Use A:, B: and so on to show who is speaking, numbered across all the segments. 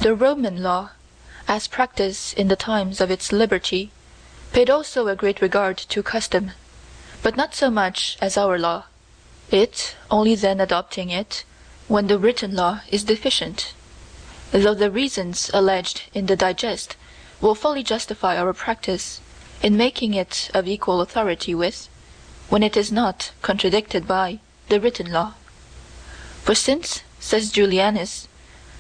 A: The Roman law, as practised in the times of its liberty, paid also a great regard to custom, but not so much as our law, it only then adopting it when the written law is deficient, though the reasons alleged in the Digest will fully justify our practice in making it of equal authority with, when it is not contradicted by, the written law. For since, says Julianus,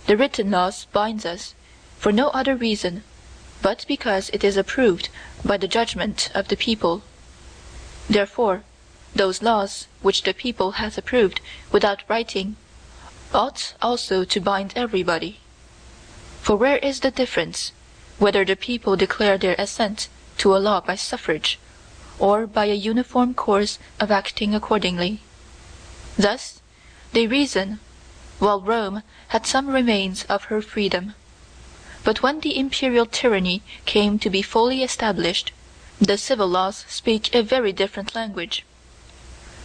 A: the written laws binds us for no other reason but because it is approved by the judgment of the people, therefore those laws which the people hath approved without writing ought also to bind everybody. For where is the difference, whether the people declare their assent to a law by suffrage, or by a uniform course of acting accordingly? Thus they reason, while Rome had some remains of her freedom. But when the imperial tyranny came to be fully established, the civil laws speak a very different language.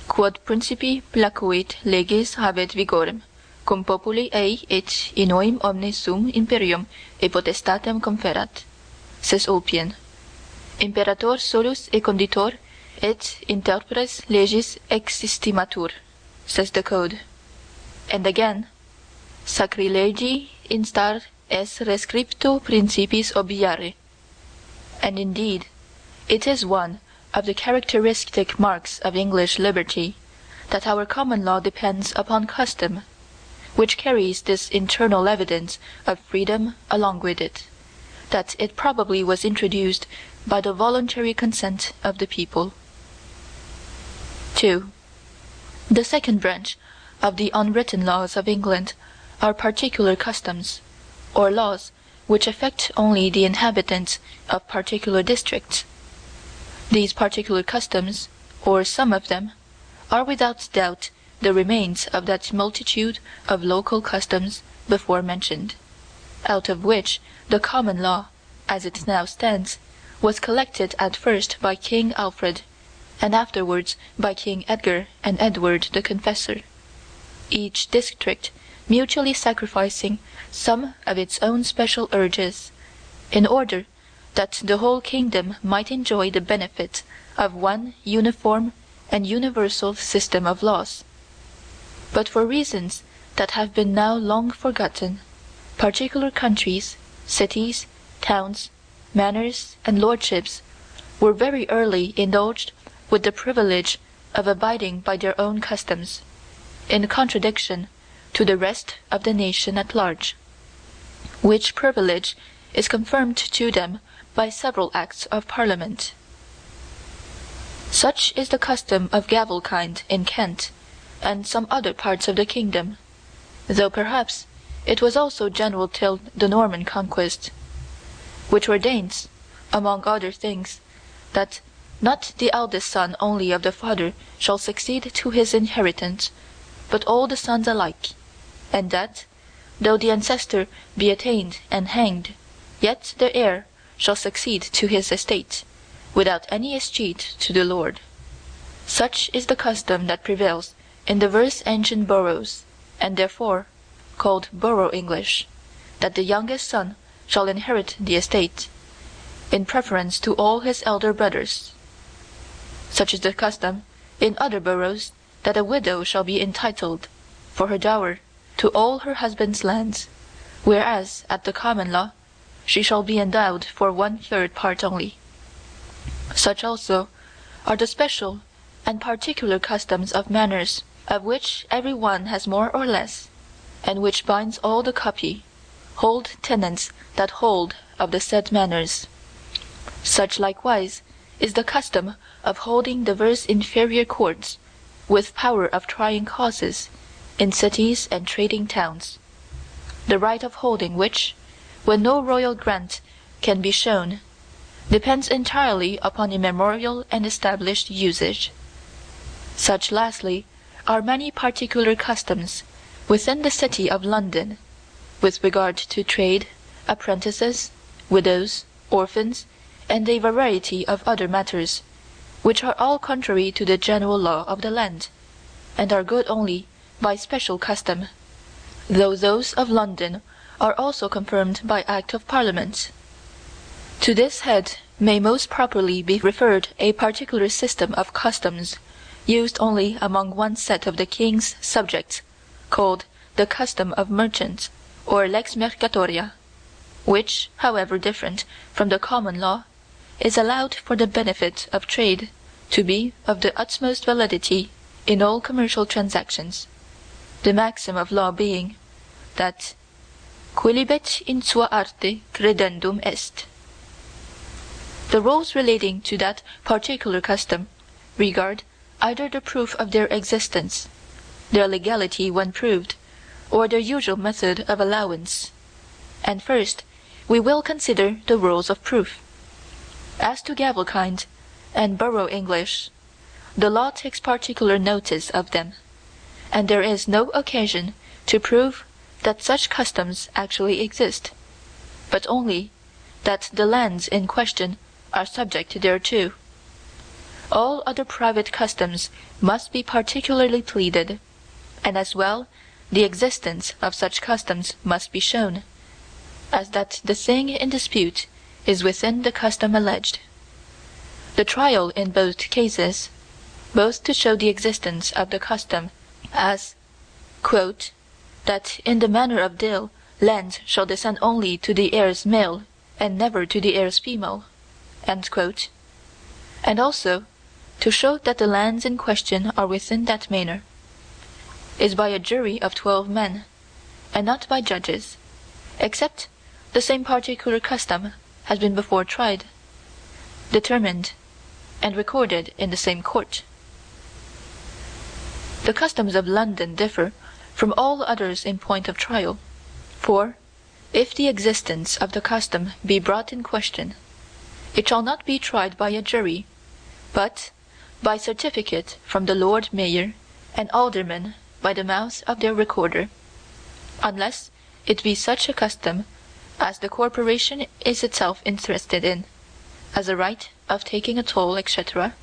A: Quod principi placuit leges habet vigorem, cum populi ei et inoim omne sum imperium e potestatem conferat, says Ulpian. Imperator solus e conditor et interpres legis existimatur, says the Code. And again, sacrilegi instar es rescripto principis obviare. And indeed, it is one of the characteristic marks of English liberty that our common law depends upon custom, which carries this internal evidence of freedom along with it, that it probably was introduced by the voluntary consent of the people. 2. The second branch of the unwritten laws of England are particular customs, or laws which affect only the inhabitants of particular districts. These particular customs, or some of them, are without doubt the remains of that multitude of local customs before mentioned, out of which the common law, as it now stands, was collected at first by King Alfred, and afterwards by King Edgar and Edward the Confessor, each district mutually sacrificing some of its own special urges, in order that the whole kingdom might enjoy the benefit of one uniform and universal system of laws. But for reasons that have been now long forgotten, particular countries, cities, towns, manors, and lordships were very early indulged with the privilege of abiding by their own customs, in contradiction to the rest of the nation at large, which privilege is confirmed to them by several acts of Parliament. Such is the custom of gavelkind in Kent and some other parts of the kingdom, though perhaps it was also general till the Norman conquest, which ordains, among other things, that not the eldest son only of the father shall succeed to his inheritance, but all the sons alike, and that, though the ancestor be attainted and hanged, yet the heir shall succeed to his estate, without any escheat to the lord. Such is the custom that prevails in divers ancient boroughs, and therefore called Borough English, that the youngest son shall inherit the estate, in preference to all his elder brothers. Such is the custom in other boroughs, that a widow shall be entitled, for her dower, to all her husband's lands, whereas at the common law she shall be endowed for 1/3 part only. Such also are the special and particular customs of manors, of which every one has more or less, and which binds all the copy, hold tenants that hold of the said manors. Such likewise is the custom of holding divers inferior courts, with power of trying causes, in cities and trading towns, the right of holding which, when no royal grant can be shown, depends entirely upon immemorial and established usage. Such lastly are many particular customs within the city of London, with regard to trade, apprentices, widows, orphans, and a variety of other matters, which are all contrary to the general law of the land, and are good only by special custom, though those of London are also confirmed by Act of Parliament. To this head may most properly be referred a particular system of customs used only among one set of the king's subjects, called the custom of merchants, or lex mercatoria, which, however different from the common law, is allowed for the benefit of trade to be of the utmost validity in all commercial transactions, the maxim of law being that quilibet in sua arte credendum est. The rules relating to that particular custom regard either the proof of their existence, their legality when proved, or their usual method of allowance. And first we will consider the rules of proof. As to gavelkind and borough English, the law takes particular notice of them, and there is no occasion to prove that such customs actually exist, but only that the lands in question are subject thereto. All other private customs must be particularly pleaded, and as well the existence of such customs must be shown, as that the thing in dispute is within the custom alleged. The trial in both cases, both to show the existence of the custom, as that in the manner of Dale lands shall descend only to the heirs male and never to the heirs female, and also to show that the lands in question are within that manner, is by a jury of 12 men, and not by judges, except the same particular custom has been before tried, determined, and recorded in the same court. The customs of London differ from all others in point of trial, for, if the existence of the custom be brought in question, it shall not be tried by a jury, but by certificate from the Lord Mayor and aldermen by the mouth of their recorder, unless it be such a custom as the corporation is itself interested in, as a right of taking a toll, etc.,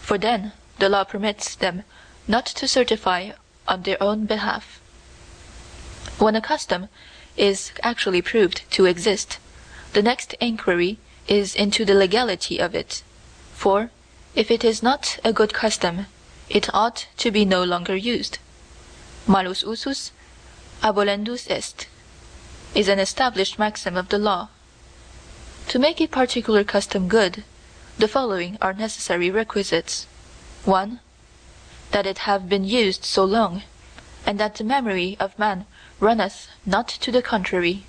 A: for then the law permits them not to certify on their own behalf. When a custom is actually proved to exist, the next inquiry is into the legality of it, for if it is not a good custom, it ought to be no longer used. Malus usus abolendus est is an established maxim of the law. To make a particular custom good, the following are necessary requisites: 1. That it have been used so long, and that the memory of man runneth not to the contrary,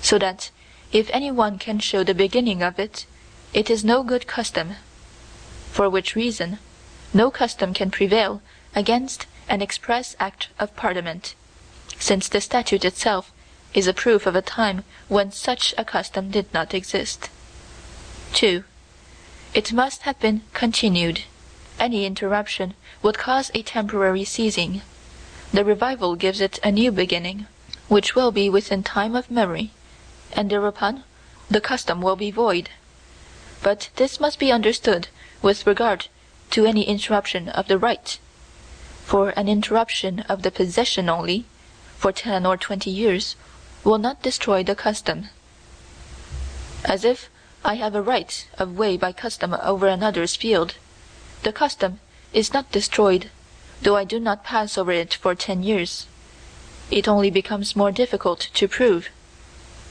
A: so that if any one can show the beginning of it, it is no good custom, for which reason no custom can prevail against an express act of Parliament, since the statute itself is a proof of a time when such a custom did not exist. 2. It must have been continued. Any interruption would cause a temporary ceasing. The revival gives it a new beginning, which will be within time of memory, and thereupon the custom will be void. But this must be understood with regard to any interruption of the right, for an interruption of the possession only, for 10 or 20 years, will not destroy the custom. As if I have a right of way by custom over another's field, the custom is not destroyed, though I do not pass over it for 10 years. It only becomes more difficult to prove.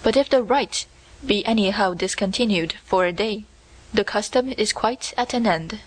A: But if the right be anyhow discontinued for a day, the custom is quite at an end.